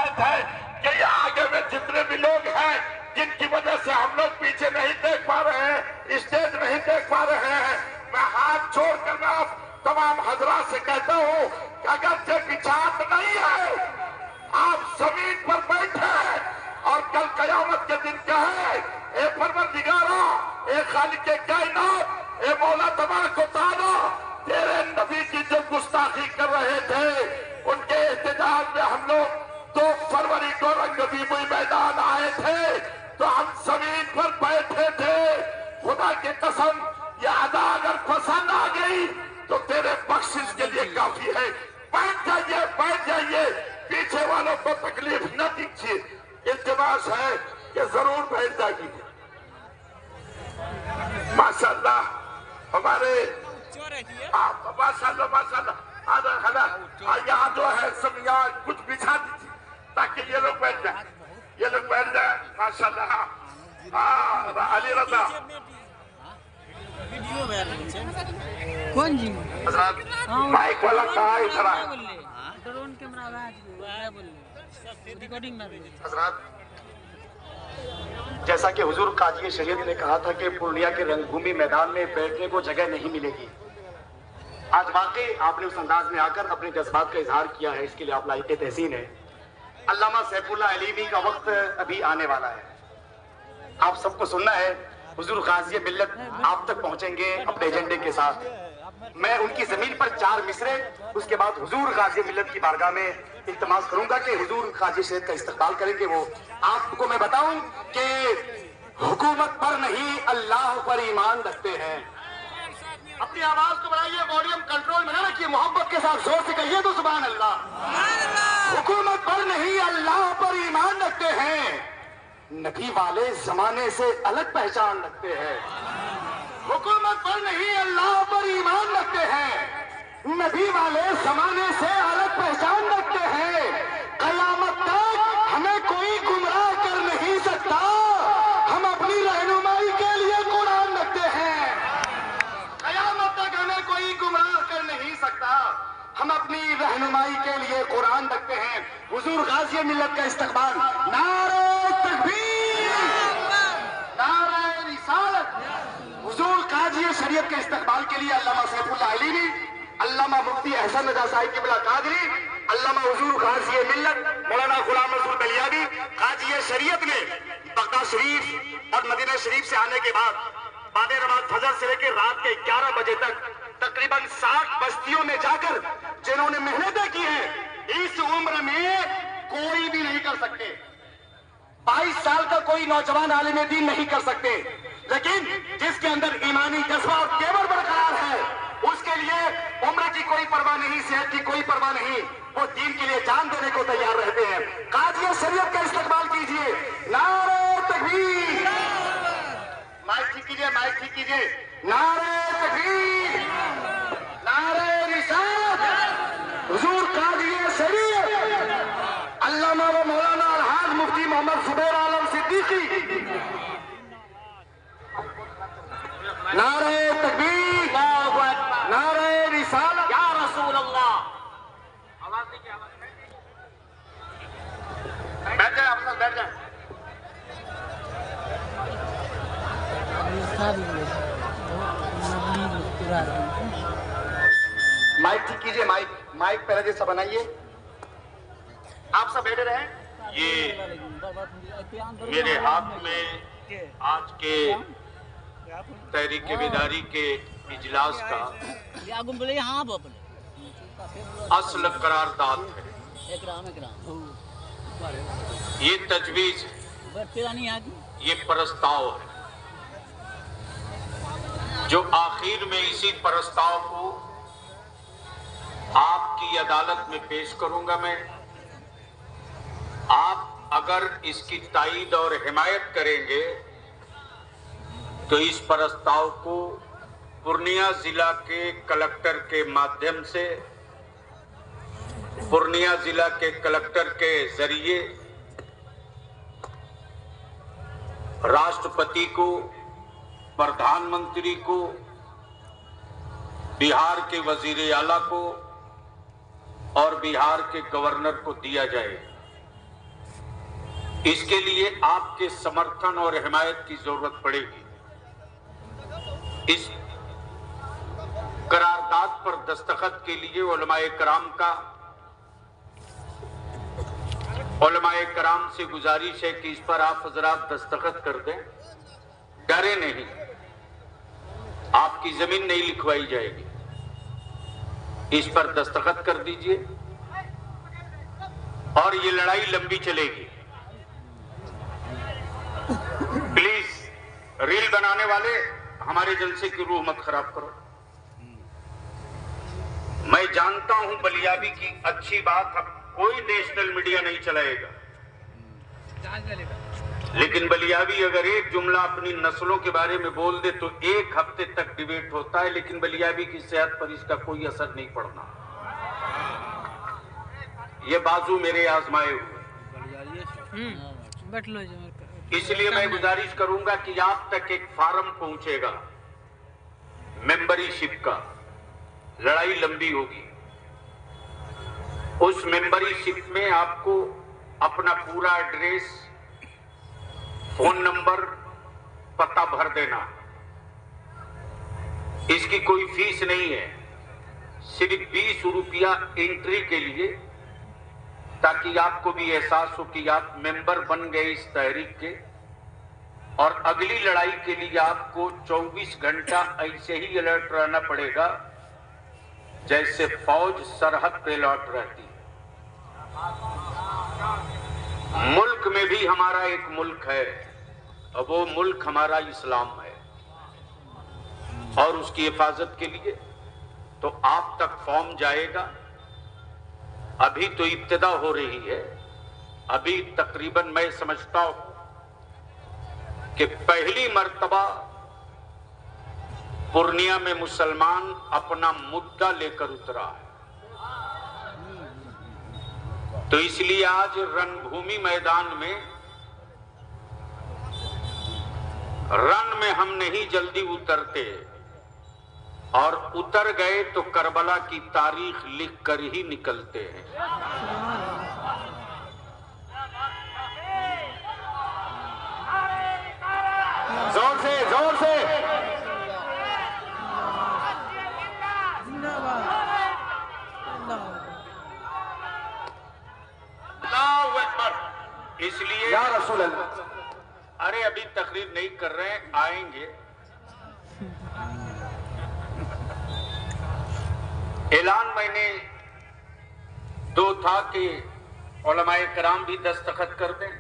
हिदायत है कि ये आगे में जितने भी लोग हैं जिनकी वजह से हम लोग पीछे नहीं देख पा रहे हैं, स्टेज नहीं देख पा रहे हैं, मैं हाथ छोड़कर मैं तमाम हजरात से कहता हूँ कि अगर से बिछात नहीं है, आप जमीन पर बैठे हैं और कल कयामत के दिन कहे ए परवरदिगारा, ए खालिक कायनात, ए मौला तबारक व तआला, तेरे नबी की जो गुस्ताखी कर रहे थे उनके एहतजाज में हम लोग 2 फरवरी को रंगभूमि मैदान आए थे तो हम जमीन पर बैठे थे। खुदा की कसम ये अदा अगर पसंद आ गई तो तेरे बख्शिश के लिए काफी है। बैठ जाइए, पीछे वालों को तकलीफ न दीजिए। इल्तिमास है कि जरूर बैठ जाइए। माशाल्लाह हमारे माशाल्लाह यहाँ जो है सब यहाँ कुछ बिछा दीजिए ताकि ये लोग बैठ जाए, माशाल्लाह। अली रजा कौन जी माइक वाला कहाँ है? इधर ड्रोन कैमरा रिकॉर्डिंग जैसा कि हुजूर काजी शरीयत ने कहा था कि पूर्णिया के रंगभूमि मैदान में बैठने को जगह नहीं मिलेगी, आज वाकई आपने उस अंदाज में आकर अपने जज्बात का इजहार किया है, इसके लिए आप लायक तहसीन है। अल्लामा सैफुल्लाह अलीमी का वक्त अभी आने वाला है, आप सबको सुनना है। हुजूर गाज़ी मिल्लत आप तक पहुंचेंगे अपने एजेंडे के साथ। मैं उनकी जमीन पर 4 मिसरे, उसके बाद हुजूर गाज़ी मिल्लत की बारगाह में इल्तिमास करूंगा कि हुजूर काजी शरीयत का इस्तकबाल करेंगे। वो आपको मैं बताऊं कि हुकूमत पर नहीं अल्लाह पर ईमान रखते हैं। अपनी आवाज को बढ़ाइए, वॉल्यूम कंट्रोल में ना रखिए, मोहब्बत के साथ जोर से कहिए तो सुभान अल्लाह। हुकूमत पर नहीं अल्लाह पर ईमान रखते हैं, नबी वाले जमाने से अलग पहचान रखते हैं। हुकूमत पर नहीं अल्लाह पर ईमान रखते हैं, नबी वाले जमाने से अलग पहचान रखते हैं। कयामत तक हमें कोई गुमराह कर नहीं सकता, हम अपनी रहनुमाई के लिए कुरान रखते हैं। कयामत तक हमें कोई गुमराह कर नहीं सकता, हम अपनी रहनुमाई के लिए कुरान रखते हैं। हुजूर गाज़ी मिल्लत का इस्तकबाल, नारे तकबीर, नारे रिसालत। हुजूर काजी शरीयत के इस्तकबाल के लिए अल्लामा सैफुल्लाह अलीमी, अल्लामा मुफ्ती अहसन रजा साहिब क़िबला कादरी, अल्लामा हुजूर गाज़ी मिल्लत मौलाना गुलाम रसूल बलियावी काजी शरीयत ने बगदाद शरीफ और मदीना शरीफ से आने के बाद बादे नमाज फजर से लेकर रात के 11 बजे तक तकरीबन 60 बस्तियों में जाकर जिन्होंने मेहनतें की हैं, इस उम्र में कोई भी नहीं कर सकते। 22 साल का कोई नौजवान आलिम दीन नहीं कर सकते, लेकिन जिसके अंदर ईमानी जज्बा और तेवर बरकरार है, उसके लिए उम्र की कोई परवाह नहीं, सेहत की कोई परवाह नहीं, वो दीन के लिए जान देने को तैयार रहते हैं। काजी शरीयत का इस्तकबाल कीजिए, नारे तकबीर। माइक ठीक कीजिए, माइक ठीक कीजिए। नारे तकबीर, नारे रिसालत। हुजूर काजी शरीयत अल्लामा व मौलाना अलहाज मुफ्ती मोहम्मद जुबैर आलम सिद्दीकी, नारे तकबीर, नारे रिसालत, या रसूल अल्लाह। बैठ जाए, आप सब बैठ जाए। माइक ठीक कीजिए, माइक पहले जैसा बनाइए। आप सब बैठे रहे। ये मेरे हाथ में आज के तहरीक बेदारी के इजलास का असल करारदाद है। ये तजवीज, ये प्रस्ताव है जो आखिर में इसी प्रस्ताव को आपकी अदालत में पेश करूंगा मैं। आप अगर इसकी तायीद और हिमायत करेंगे तो इस प्रस्ताव को पूर्णिया जिला के कलेक्टर के माध्यम से, पूर्णिया जिला के कलेक्टर के जरिए राष्ट्रपति को, प्रधानमंत्री को, बिहार के वजीर आला को और बिहार के गवर्नर को दिया जाए। इसके लिए आपके समर्थन और हिमायत की जरूरत पड़ेगी। इस करारदाद पर दस्तखत के लिए उलमाए कराम से गुजारिश है कि इस पर आप हजरात दस्तखत कर दें। डरे नहीं, आपकी जमीन नहीं लिखवाई जाएगी। इस पर दस्तखत कर दीजिए और ये लड़ाई लंबी चलेगी। प्लीज रील बनाने वाले हमारे जलसे की रूह मत खराब करो। मैं जानता हूं बलियाबी की अच्छी बात अब कोई नेशनल मीडिया नहीं चलाएगा, लेकिन बलियाबी अगर एक जुमला अपनी नस्लों के बारे में बोल दे तो 1 हफ्ते तक डिबेट होता है, लेकिन बलियाबी की सेहत पर इसका कोई असर नहीं पड़ना। ये बाजू मेरे आजमाए हुए। इसलिए मैं गुजारिश करूंगा कि आप तक एक फार्म पहुंचेगा मेंबरशिप का। लड़ाई लंबी होगी। उस मेंबरशिप में आपको अपना पूरा एड्रेस, फोन नंबर, पता भर देना। इसकी कोई फीस नहीं है, सिर्फ 20 रुपया एंट्री के लिए, ताकि आपको भी एहसास हो कि आप मेंबर बन गए इस तहरीक के। और अगली लड़ाई के लिए आपको 24 घंटा ऐसे ही अलर्ट रहना पड़ेगा जैसे फौज सरहद पे लौट रहती है। मुल्क में भी हमारा एक मुल्क है और वो मुल्क हमारा इस्लाम है, और उसकी हिफाजत के लिए तो आप तक फॉर्म जाएगा। अभी तो इब्तिदा हो रही है। अभी तकरीबन मैं समझता हूं कि पहली मर्तबा पूर्णिया में मुसलमान अपना मुद्दा लेकर उतरा है। तो इसलिए आज रणभूमि मैदान में रन में हम नहीं जल्दी उतरते, और उतर गए तो करबला की तारीख लिख कर ही निकलते हैं। जोर से, जोर से। अल्लाहू अकबर। इसलिए या रसूल अल्लाह। अरे अभी तकरीर नहीं कर रहे हैं, आएंगे। ऐलान मैंने 2 था कि उलमाए कराम भी दस्तखत कर दें,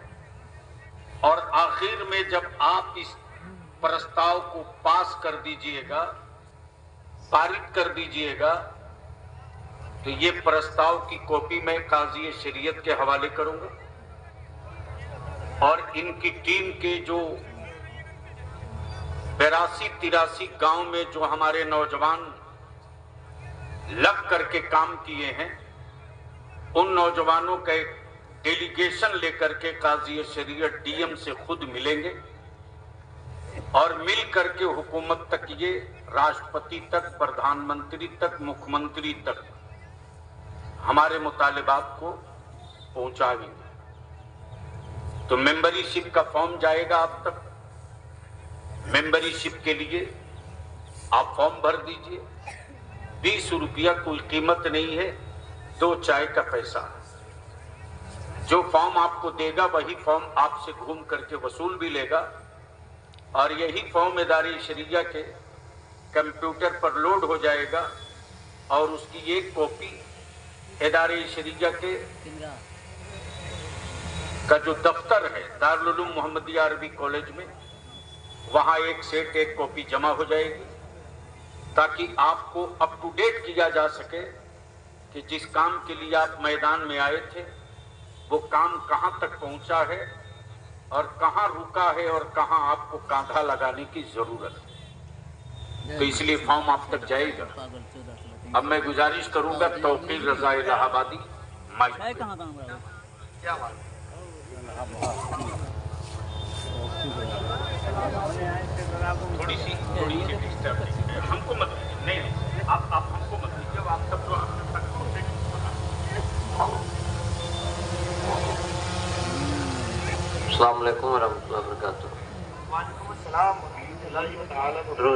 और आखिर में जब आप इस प्रस्ताव को पास कर दीजिएगा, पारित कर दीजिएगा, तो ये प्रस्ताव की कॉपी मैं काजी शरीयत के हवाले करूंगा। और इनकी टीम के जो 82-83 गांव में जो हमारे नौजवान लग करके काम किए हैं, उन नौजवानों का एक डेलीगेशन लेकर के काजी शरीयत डीएम से खुद मिलेंगे, और मिल करके हुकूमत तक, ये राष्ट्रपति तक, प्रधानमंत्री तक, मुख्यमंत्री तक हमारे मुतालिबात को पहुंचाएंगे। तो मेंबरशिप का फॉर्म जाएगा आप तक। मेंबरशिप के लिए आप फॉर्म भर दीजिए। 20 रुपया कोई कीमत नहीं है, 2 चाय का पैसा। जो फॉर्म आपको देगा वही फॉर्म आपसे घूम करके वसूल भी लेगा, और यही फॉर्म इदारे शरिया के कंप्यूटर पर लोड हो जाएगा, और उसकी एक कॉपी इदारे शरिया के का जो दफ्तर है दारुल उलूम मोहम्मदिया अरबी कॉलेज में, वहां एक सेट एक कॉपी जमा हो जाएगी, ताकि आपको अप टू डेट किया जा सके कि जिस काम के लिए आप मैदान में आए थे वो काम कहां तक पहुंचा है और कहां रुका है और कहां आपको कांधा लगाने की जरूरत है। तो इसलिए फॉर्म आप तक जाएगा। अब मैं गुजारिश करूंगा तौकीर रजा इलाहाबादी माइक। क्या बात थोड़ी सी डिस्टर्ब हमको मत नहीं, आप हमको मत लीजिए। आप सब तो अस्सलाम वालेकुम वरहमतुल्लाहि वबरकातुहू।